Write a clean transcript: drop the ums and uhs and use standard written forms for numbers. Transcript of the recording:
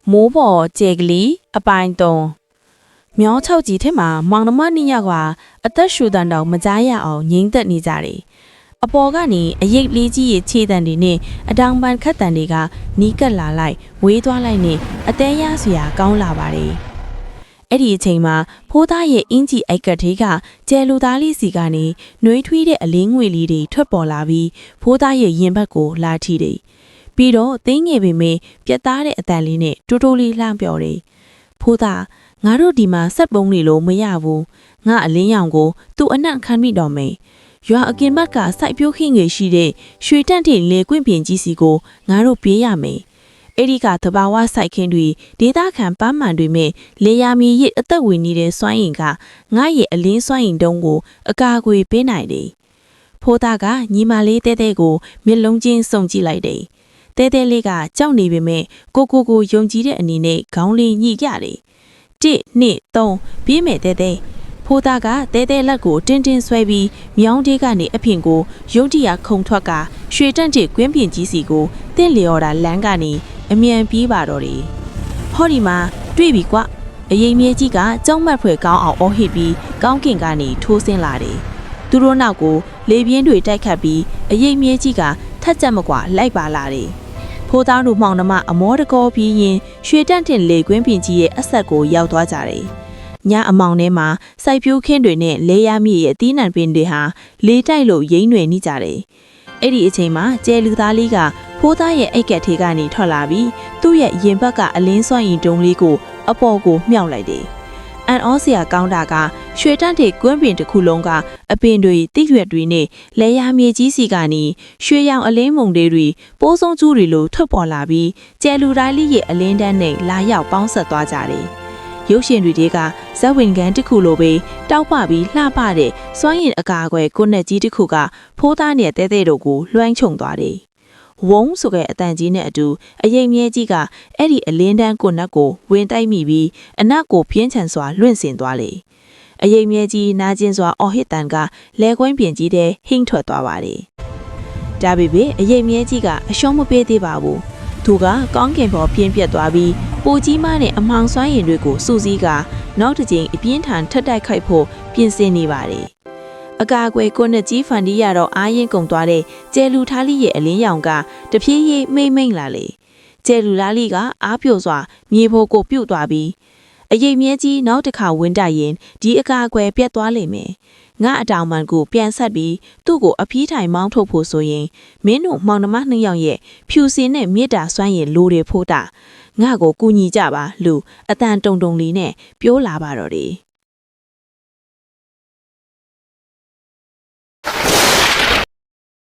မိုးပေါ်ကျေကလေးအပိုင်း3မြောင်း6ကြီးထဲမှာမောင်နှမနှစ်ယောက်ကအသက်ရှူတန်တောင်မကြားရအောင်ငိမ့်သက်နေကြတယ်အပေါ်ကနေအရိပ်လေးကြီးရဲ့ခြေတံတွေနဲ့အတောင်ပန်ခတ်တံတွေကနီးကပ်လာလိုက်ဝေးသွားလိုက်နဲ့အသေးရစရာကောင်းလာပါတယ်အဲ့ဒီအချိန်မှာဖိုးသားရဲ့အင်ကြီးအိုက်ကတ်သေးကကျဲလူသားလေးစီကနေနှွေးထွေးတဲ့အလင်းငွေလေးတွေထွက်ပေါ်လာပြီးဖိုးသားရဲ့ရင်ဘတ်ကိုလာထိတယ်ပြီးတော့သိငယ်ပေမဲ့ပြတ်သားတဲ့အတန်လေးနဲ့တိုးတိုးလေးလှမ်းပြောတယ်ဖိုးသားငါတို့ဒီမှာဆက်ပုံးနေလို့မရဘူးငါအလင်းရောင်ကိုသူ့အနံ့ခံမိတော့မယ်ရွာအကင်ဘက်ကစိုက်ပျိုးခင်းငယ်ရှိတဲ့ရွှေတန့်ထင်လေကွင့်ပြင်ကြီးစီကိုငါတို့ပြေးရမယ်အဲ့ဒီကသဘာဝစိုက်ခင်းတွေဒေသခံပန်းမှန်တွေမဲ့လေယာမီရစ်အသက်ဝင်နေတဲ့စွမ်းအင်ကငါရဲ့အလင်းစွမ်းအင်တုံးကိုအကာအကွယ်ပေးနိုင်တယ်ဖိုးသားကညီမလေးတဲတဲကိုမျက်လုံးချင်းစုံကြည့်လိုက်တယ်တဲတဲလေးကကြောက်နေပေမဲ့ကိုယုံကြည်တဲ့အနေနဲ့ခေါင်းလေးညှိကြတယ်1 2 3ပြေးမယ်တဲတဲဖိုးသားကတဲတဲလက်ကိုတင်းဆွဲပြီးမြောင်းသေးကနေအဖင်ကိုရုတ်တရက်ခုံထွက်ကရွှေတန့်တဲ့ကွင်းပြင်ကြီးစီကိုတင့်လျော်တာလမ်းကနေအမြန်ပြေးပါတော့တယ်ဟောဒီမှာတွေ့ပြီကွအရင်မြဲကြီးကကြောက်မက်ဖွယ်ကောင်းအောင်အော်ဟစ်ပြီးကောင်းကင်ကနေထိုးဆင်းလာတယ်သူတို့နောက်ကိုလေပြင်းတွေတိုက်ခတ်ပြီးအရင်မြဲကြီးကထက်ကြက်မကွာလိုက်ပါလာတယ်ဖိုးသားတို့မှောင်နှမအမောတကောပြီးရင်ရွှေတန့်တင်လေကွင်းပြင်ကြီးရဲ့အဆက်ကိုရောက်သွားကြတယ်ညအမောင်ထဲမှာစိုက်ပျိုးခင်းတွေနဲ့လေယာမြစ်ရဲ့အသီးနှံပင်တွေဟာလေတိုက်လို့ရိမ့်ွယ်နေကြတယ်အဲ့ဒီအချိန်မှာကျဲလူသားလေးကဖိုးသားရဲ့အိတ်ကက်ထဲကနေထွက်လာပြီးသူ့ရဲ့ရင်ဘက်ကအလင်းစွမ်းရင်တုံးလေးကိုအပေါ်ကိုမြှောက်လိုက်တယ်အန်အောစရာကောင်းတာကရွှေတန့်တဲ့ကွင်းပင်တစ်ခုလုံးကအပင်တွေတိရွက်တွေနဲ့လေယာမြေကြီးစီကနေရွှေရောင်အလင်းမုံတွေပိုးဆုံးကျူးတွေလိုထွက်ပေါ်လာပြီးကျဲလူတိုင်းလေးရဲ့အလင်းတန်းနဲ့လာရောက်ပေါင်းဆက်သွားကြတယ်ရုပ်ရှင်တွေကဇက်ဝင်ကန်တစ်ခုလိုပဲတောက်ပပြီးလှပတဲ့စွမ်းရည်အကာအကွယ်ကိုနဲ့ကြီးတစ်ခုကဖိုးသားနဲ့တဲတဲတို့ကိုလွှမ်းခြုံသွားတယ်ဝုံဆိုတဲ့အတန်ကြီးနဲ့အတူအရင်မြဲကြီးကအဲ့ဒီအလင်းတန်းကိုနက်ကိုဝင်တိုက်မိပြီးအနက်ကိုပြင်းထန်စွာလွင့်စင်သွားလေအရင်မြဲကြီးနာကျင်စွာအော်ဟစ်တန်ကလဲကွင်းပြင်ကြီးတဲ့ဟင်းထွက်သွားပါတယ်ဒါပေမဲ့အရင်မြဲကြီးကအရှုံးမပေးသေးပါဘူးသူကကောင်းကင်ပေါ်ပြင်းပြတ်သွားပြီးပိုကြီးမနဲ့အမောင်စွမ်းရည်တွေကိုစူးစီးကနောက်တစ်ကြိမ်အပြင်းထန်ထက်တိုက်ခိုက်ဖို့ပြင်ဆင်နေပါတယ်အကာအကွယ်ကိုနဲ့ကြီးဖန်တီးရတော့အားရင်ကုန်သွားတဲ့ကျဲလူထားလိရဲ့အလင်းရောင်ကတဖြည်းဖြည်းမိမ့်လာလေကျဲလူလားလိကအားပြိုစွာမြေဖို့ကိုပြုတ်သွားပြီးအရေးမြဲကြီးနောက်တစ်ခါဝင်တိုက်ရင်ဒီအကာအကွယ်ပြတ်သွားလိမ့်မယ်ငါအတောင်မှန်ကိုပြန်ဆက်ပြီးသူ့ကိုအပြေးထိုင်မောင်းထုတ်ဖို့ဆိုရင်မင်းတို့မောင်နှမနှစ်ယောက်ရဲ့ဖြူစင်တဲ့မြေတာစွမ်းရည်လိုတွေဖို့တာငါကိုကူညီကြပါလို့အတန်တုံလေးနဲ့ပြောလာပါတော့တယ်